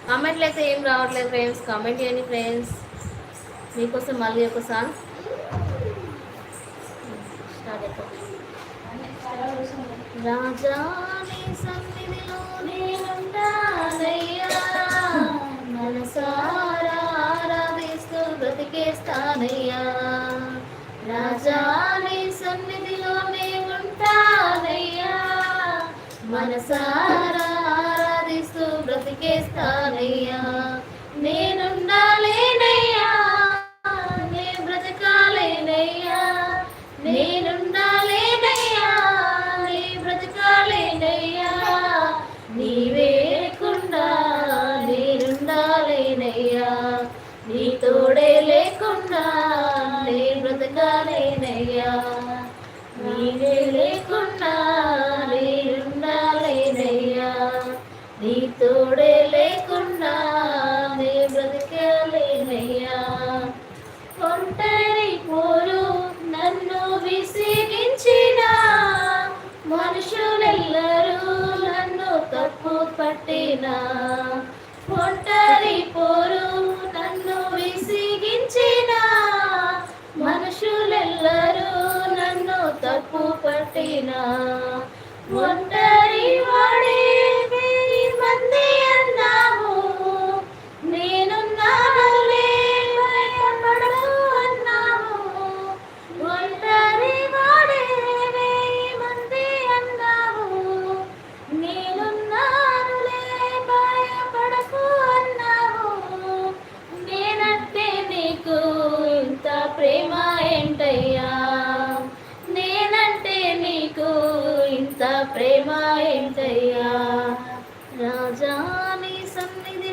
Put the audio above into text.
కామెంట్లు అయితే ఏం రావట్లేదు ఫ్రెండ్స్, కామెంట్ చేయండి ఫ్రెండ్స్. మీకోసం మళ్ళీ ఒక సాంగ్ స్టార్ట్ అయిపోతుంది. రాజా నీ సన్నిధిలో నేనుంటానయ్యా, మనసారా ఆరాధిస్తూ బ్రతికేస్తానయ్యా. రాజా నీ సన్నిధిలో నేనుంటానయ్యా, మనసారా ఆరాధిస్తూ బ్రతికేస్తానయ్యా. నేనుండాలేనయ్యా, నే బ్రతకాలేనయ్యా, నేనుండాలేనయ్యా, నీ బ్రతకాలేనయ్యా. నీవే లేకుండా నేనుండాలేనయ్యా, నీ తోడే లేకుండా నే బ్రతకాలేనయ్యా. నీవే లేకుండా నేనుండాలేనయ్యా, నీ తోడే లేకుండా నే బ్రతకాలేనయ్యా. ఒంటరి పోరు నన్ను విసిగించిన మనుషులెల్లరూ నన్ను తప్పు పట్టిన, ఒంటరి పోరు నన్ను విసిగించిన మనుషులెల్లరూ నన్ను తప్పు పట్టిన, ఒంటరి వాడే వెయ్యి మంది అన్నావు, నేనున్నానులే భయపడకు అన్నావు. ఒంటరి వాడే వెయ్యి మంది అన్నావు, నేనున్నానులే భయపడకు అన్నావు. నేనంటే నీకు ఇంత ప్రేమ ఏంటయ్యా, నేనంటే నీకు ఇంత ప్రేమ ఏంటయ్యా. రాజా నీ సన్నిధి